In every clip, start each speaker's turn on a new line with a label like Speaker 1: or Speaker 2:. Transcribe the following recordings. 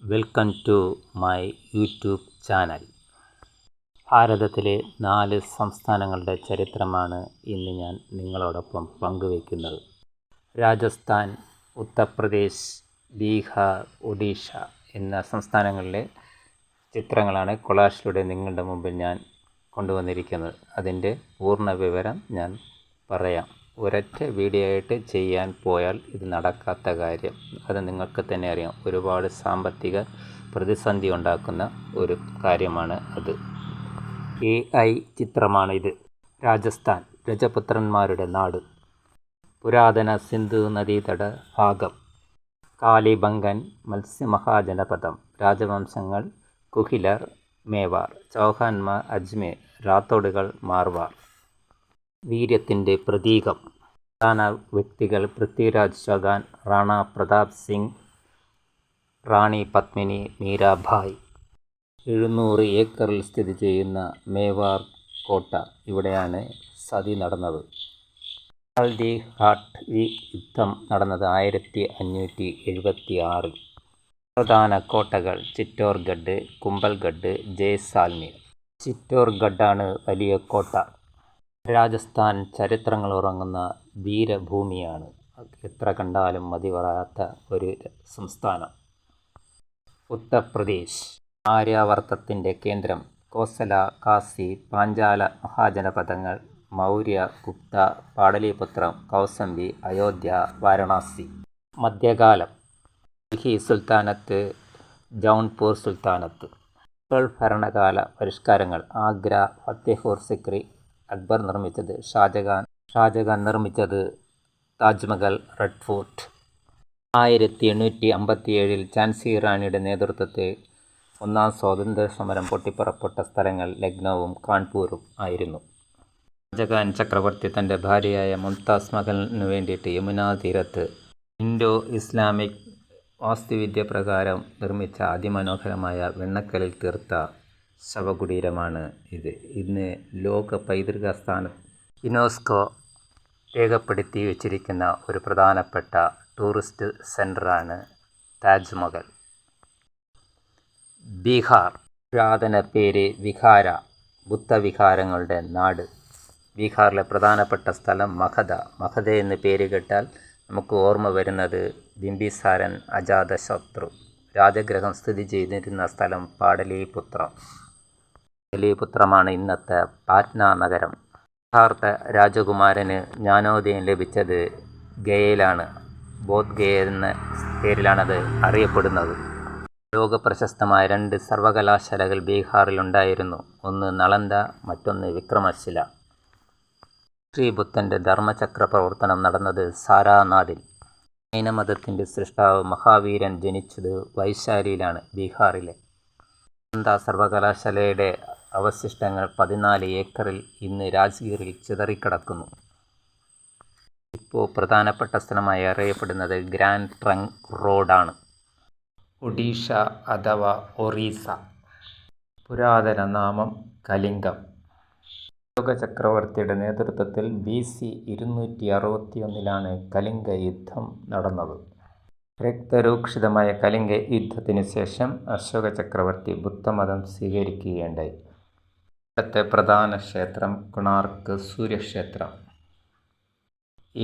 Speaker 1: Welcome to my YouTube channel. ഭാരതത്തിലെ 4 സംസ്ഥാനങ്ങളുടെ ചരിത്രമാണ് ഇന്ന് ഞാൻ നിങ്ങളോടൊപ്പം പങ്കുവയ്ക്കുന്നത്. രാജസ്ഥാൻ, ഉത്തർപ്രദേശ്, ബീഹാർ, ഒഡീഷ എന്ന സംസ്ഥാനങ്ങളിലെ ചിത്രങ്ങളാണ് കൊളാഷിലൂടെ നിങ്ങളുടെ മുമ്പിൽ ഞാൻ കൊണ്ടുവന്നിരിക്കുന്നത്. അതിൻ്റെ പൂർണ്ണ വിവരം ഞാൻ പറയാം. ഒരൊറ്റ വീഡിയോ ആയിട്ട് ചെയ്യാൻ പോയാൽ ഇത് നടക്കാത്ത കാര്യം. അത് നിങ്ങൾക്ക് തന്നെ അറിയാം. ഒരുപാട് സാമ്പത്തിക പ്രതിസന്ധി ഉണ്ടാക്കുന്ന ഒരു കാര്യമാണ് അത്. AI ചിത്രമാണിത്. രാജസ്ഥാൻ, രജപുത്രന്മാരുടെ നാട്. പുരാതന സിന്ധു നദീതട ഭാഗം. കാലിബംഗൻ മത്സ്യമഹാജനപദം. രാജവംശങ്ങൾ കുഹിലർ, മേവാർ. ചൗഹാന്മാർ അജ്മേർ. റാത്തോഡുകൾ മാർവാർ. വീര്യത്തിൻ്റെ പ്രതീകം. പ്രധാന വ്യക്തികൾ പൃഥ്വിരാജ് ചൗഹാൻ, റാണ പ്രതാപ് സിംഗ്, റാണി പത്മിനി, മീരാഭായ്. 700 ഏക്കറിൽ സ്ഥിതി ചെയ്യുന്ന മേവാർ കോട്ട. ഇവിടെയാണ് സതി നടന്നത്. ഹൽദി ഘാട്ട് യുദ്ധം നടന്നത് 1576. പ്രധാന കോട്ടകൾ ചിറ്റോർഗഡ്, കുംഭൽഗഡ്, ജയ്സാൽമീർ. ചിറ്റോർഗഡാണ് വലിയ കോട്ട. രാജസ്ഥാൻ ചരിത്രങ്ങൾ ഉറങ്ങുന്ന വീരഭൂമിയാണ്. എത്ര കണ്ടാലും മതി വരാത്ത ഒരു സംസ്ഥാനം. ഉത്തർപ്രദേശ്, ആര്യാവർത്തത്തിൻ്റെ കേന്ദ്രം. കോസല, കാശി, പാഞ്ചാല മഹാജനപദങ്ങൾ. മൗര്യ, ഗുപ്ത, പാടലീപുത്രം, കൗസംബി, അയോധ്യ, വാരണാസി. മധ്യകാലം. ഡൽഹി സുൽത്താനത്ത്, ജൗൺപൂർ സുൽത്താനത്ത്. മുഗൾ ഭരണകാല പരിഷ്കാരങ്ങൾ. ആഗ്ര, ഫത്തേപൂർ സിക്രി. അക്ബർ നിർമ്മിച്ചത്. ഷാജഹാൻ നിർമ്മിച്ചത്. Taj Mahal, red fort. 1857 ഝാൻസി റാണിയുടെ നേതൃത്വത്തിൽ ഒന്നാം സ്വാതന്ത്ര്യ സമരം പൊട്ടിപ്പുറപ്പെട്ട സ്ഥലങ്ങൾ ലക്നൌവും കാൺപൂരും ആയിരുന്നു. ഷാജഹാൻ ചക്രവർത്തി തൻ്റെ ഭാര്യയായ മുംതാസ് മഹലിനു വേണ്ടിയിട്ട് യമുനാ തീരത്ത് ഇൻഡോ ഇസ്ലാമിക് വാസ്തുവിദ്യ പ്രകാരം നിർമ്മിച്ച അതിമനോഹരമായ വെണ്ണക്കല്ലിൽ തീർത്ത ശവകുടീരമാണ് ഇത്. ഇന്ന് ലോക പൈതൃക സ്ഥാനം യുനെസ്കോ രേഖപ്പെടുത്തി വച്ചിരിക്കുന്ന ഒരു പ്രധാനപ്പെട്ട ടൂറിസ്റ്റ് സെൻ്ററാണ് താജ്മഹൽ. ബീഹാർ. പുരാതന പേര് വിഹാര, ബുദ്ധവിഹാരങ്ങളുടെ നാട്. ബീഹാറിലെ പ്രധാനപ്പെട്ട സ്ഥലം മഗധ. മഗധ എന്ന് പേര് കേട്ടാൽ നമുക്ക് ഓർമ്മ വരുന്നത് ബിംബിസാരൻ അജാതശത്രു. രാജഗൃഹം സ്ഥിതി ചെയ്തിരുന്ന സ്ഥലം പാടലീപുത്രം. പാടലീപുത്രമാണ് ഇന്നത്തെ പാറ്റ്ന നഗരം. ബീഹാറിലെ രാജകുമാരന് ജ്ഞാനോദയം ലഭിച്ചത് ഗയയിലാണ്. ബോധ് ഗയ എന്ന പേരിലാണത് അറിയപ്പെടുന്നത്. ലോകപ്രശസ്തമായ 2 സർവകലാശാലകൾ ബീഹാറിലുണ്ടായിരുന്നു. ഒന്ന് നളന്ദ, മറ്റൊന്ന് വിക്രമശില. ശ്രീബുദ്ധൻ്റെ ധർമ്മചക്ര പ്രവർത്തനം നടന്നത് സാരാനാഥിൽ. ജൈനമതത്തിൻ്റെ സൃഷ്ടാവ് മഹാവീരൻ ജനിച്ചത് വൈശാലിയിലാണ്, ബീഹാറിലെ. നളന്ദ സർവകലാശാലയുടെ അവശിഷ്ടങ്ങൾ 14 ഏക്കറിൽ ഇന്ന് രാജ്ഗീറിൽ ചിതറിക്കിടക്കുന്നു. ഇപ്പോൾ പ്രധാനപ്പെട്ട സ്ഥലമായി അറിയപ്പെടുന്നത് ഗ്രാൻഡ് ട്രങ്ക് റോഡാണ്. ഒഡീഷ അഥവാ ഒറീസ. പുരാതന നാമം കലിംഗം. അശോക ചക്രവർത്തിയുടെ നേതൃത്വത്തിൽ BC 261 കലിംഗ യുദ്ധം നടന്നത്. രക്തരൂക്ഷിതമായ കലിംഗ യുദ്ധത്തിനു ശേഷം അശോക ചക്രവർത്തി ബുദ്ധമതം സ്വീകരിക്കുകയുണ്ടായി. ഇവിടുത്തെ പ്രധാന ക്ഷേത്രം കൊണാർക്ക് സൂര്യക്ഷേത്രം.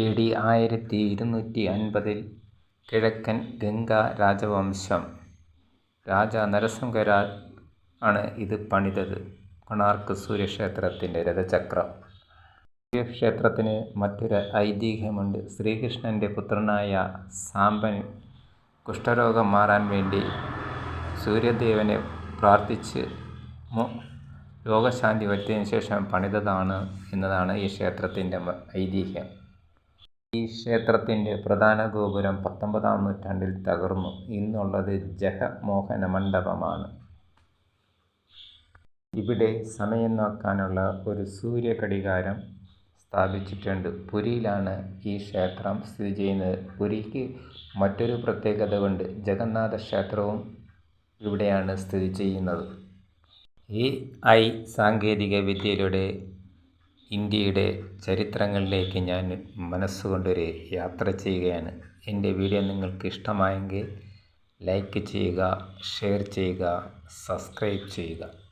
Speaker 1: AD 1250 കിഴക്കൻ ഗംഗ രാജവംശം രാജ നരസിംഹ ആണ് ഇത് പണിതത്. കൊണാർക്ക് സൂര്യക്ഷേത്രത്തിൻ്റെ രഥചക്രം. സൂര്യക്ഷേത്രത്തിന് മറ്റൊരു ഐതിഹ്യമുണ്ട്. ശ്രീകൃഷ്ണൻ്റെ പുത്രനായ സാംബൻ കുഷ്ഠരോഗം മാറാൻ വേണ്ടി സൂര്യദേവനെ പ്രാർത്ഥിച്ച് രോഗശാന്തി വരുത്തിയതിനു ശേഷം പണിതതാണ് എന്നതാണ് ഈ ക്ഷേത്രത്തിൻ്റെ ഐതിഹ്യം. ഈ ക്ഷേത്രത്തിൻ്റെ പ്രധാന ഗോപുരം 19-ാം നൂറ്റാണ്ടിൽ തകർന്നു. ഇന്നുള്ളത് ജഗമോഹന മണ്ഡപമാണ്. ഇവിടെ സമയം നോക്കാനുള്ള ഒരു സൂര്യഘടികാരം സ്ഥാപിച്ചിട്ടുണ്ട്. പുരിയിലാണ് ഈ ക്ഷേത്രം സ്ഥിതി ചെയ്യുന്നത്. പുരിക്ക് മറ്റൊരു പ്രത്യേകത ഉണ്ട്. ജഗന്നാഥ ക്ഷേത്രവും ഇവിടെയാണ് സ്ഥിതി ചെയ്യുന്നത്. AI സാങ്കേതിക വിദ്യയിലൂടെ ഇന്ത്യയുടെ ചരിത്രങ്ങളിലേക്ക് ഞാൻ മനസ്സുകൊണ്ടൊരു യാത്ര ചെയ്യുകയാണ്. എൻ്റെ വീഡിയോ നിങ്ങൾക്ക് ഇഷ്ടമായെങ്കിൽ ലൈക്ക് ചെയ്യുക, ഷെയർ ചെയ്യുക, സബ്സ്ക്രൈബ് ചെയ്യുക.